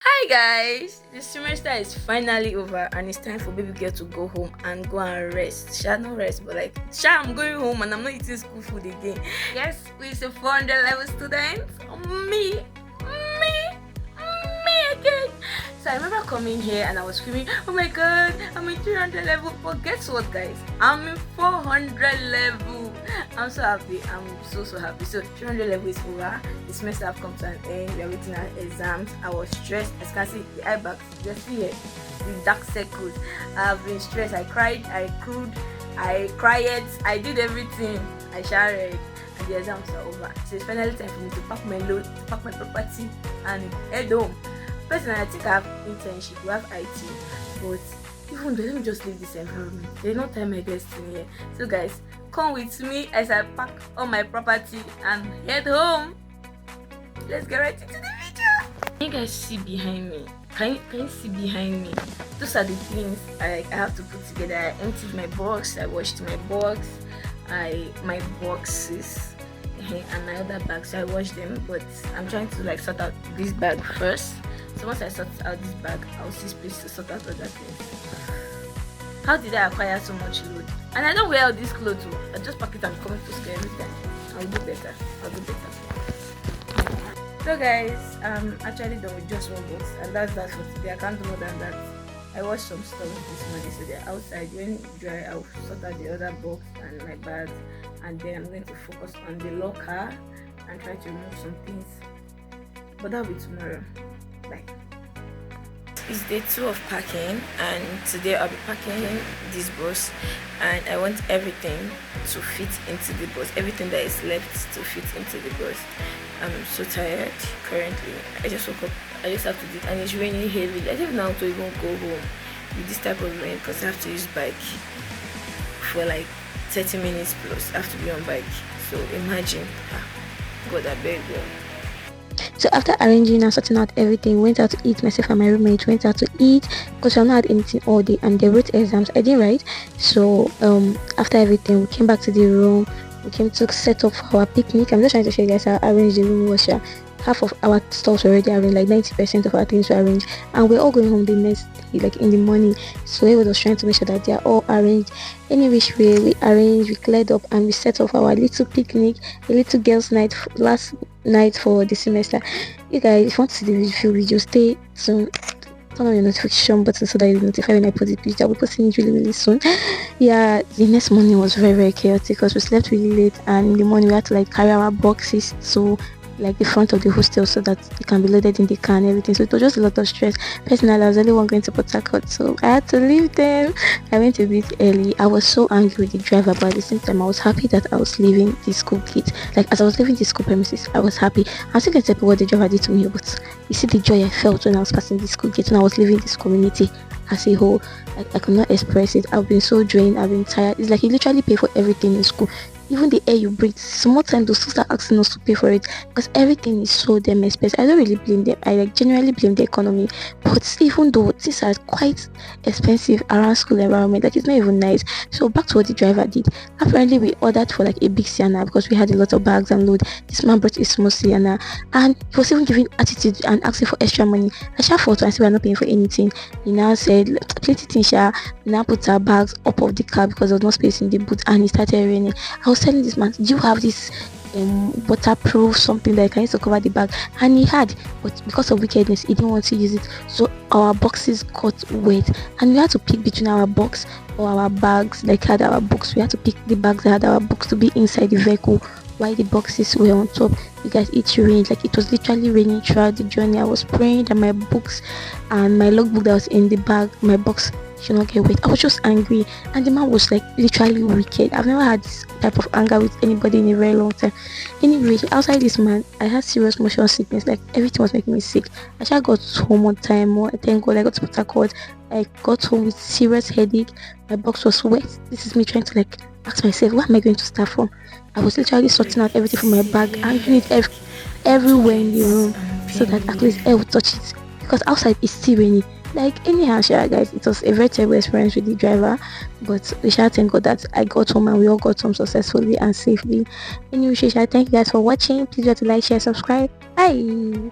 Hi guys, the semester is finally over and it's time for baby girl to go home and go and rest. Shall not rest, but I'm going home and I'm not eating school food again. Yes, with a 400 level student, me, me again. So I remember coming here and I was screaming, oh my god, I'm in 300 level. But guess what, guys? I'm in 400 level. I'm so happy. I'm so happy. So 300 level is over. The semester have come to an end. We are waiting at exams. I was stressed. As you can see, the eye bags, you see here, the dark circles. I've been stressed. I cried. I cried. I did everything. I shouted. And the exams are over. So it's finally time for me to pack my load, pack my property, and head home. Personally, I think I have internship. We have IT, but even though, let me just leave this environment. There's no time I get in here. So guys, come with me as I pack all my property and head home. Let's get right into the video. Can you guys see behind me? Can you see behind me? Those are the things I have to put together. I emptied my box. I washed my box. My boxes and my other bags. So I washed them, but I'm trying to sort out this bag first. So once I sort out this bag, I'll see space to sort out other things. How did I acquire so much load? And I don't wear all these clothes. I just pack it and come to school every time. I'll do better. So guys, I'm actually done with just one box, and that's that for today. I can't do more than that. I washed some stuff this morning, so they're outside. When dry, I'll sort out the other box and my bag, and then I'm going to focus on the locker and try to remove some things. But that'll be tomorrow. Bye. It's day 2 of packing, and today I'll be packing this bus, and I want everything to fit into the bus, everything that is left to fit into the bus. I'm so tired currently. I just woke up. I just have to do it, and it's raining heavy. I don't know how to even go home with this type of rain because I have to use bike for 30 minutes plus. I have to be on bike. So imagine, God, I beg you. So after arranging and sorting out everything, went out to eat. Myself and my roommate went out to eat because we have not had anything all day, and they wrote exams. I didn't write. So after everything, we came back to the room. We came to set up our picnic. I'm just trying to show you guys how I arranged the room. Was half of our stuff already arranged, 90% of our things were arranged, and we're all going home the next day, in the morning. So we was trying to make sure that they are all arranged. Any which way, we arranged, we cleared up, and we set up our little picnic, a little girls' night last night for the semester. You guys, if you want to see the full video, stay tuned. Turn on your notification button so that you'll be notified when I put the picture. We'll be posting it really soon. Yeah, the next morning was very chaotic because we slept really late, and in the morning we had to carry our boxes to the front of the hostel so that it can be loaded in the car and everything. So it was just a lot of stress. Personally, I was only one going to Port Harcourt, so I had to leave them. I went a bit early. I was so angry with the driver, but at the same time I was happy that I was leaving the school gate. As I was leaving the school premises, I was happy. I'm still going to tell what the driver did to me, but you see the joy I felt when I was passing the school gate, when I was leaving this community as a whole. I could not express it. I've been so drained. I've been tired. It's you literally pay for everything in school. Even the air you breathe, some time they'll still start asking us to pay for it because everything is so damn expensive. I don't really blame them. I genuinely blame the economy. But even though these are quite expensive around school environment, it's not even nice. So back to what the driver did. Apparently we ordered for a big Sienna because we had a lot of bags and load. This man brought a small Sienna, and he was even giving attitude and asking for extra money. I shall fought and said we're not paying for anything. He now said, plenty things. We now put our bags up of the car because there was no space in the boot, and it started raining. I was telling this man, do you have this waterproof something that can use to cover the bag? And he had, but because of wickedness he didn't want to use it, so our boxes got wet, and we had to pick between our box or our bags had our books. We had to pick the bags that had our books to be inside the vehicle while the boxes were on top. You guys, it rained. It was literally raining throughout the journey. I was praying that my books and my logbook that was in the bag, my box, should not get wet. I was just angry, and the man was literally wicked. I've never had this type of anger with anybody in a very long time. Anyway, outside this man, I had serious motion sickness. Everything was making me sick. I just got home on time. Thank God I got to Port Harcourt. I got home with serious headache. My box was wet. This is me trying to ask myself, where am I going to start from? I was literally sorting out everything from my bag and doing it everywhere in the room so that at least air would touch it, because outside it's still raining. Anyhow, guys, it was a very terrible experience with the driver, but we shall thank God that I got home and we all got home successfully and safely. Anyway, thank you guys for watching. Please do like, share, subscribe. Bye.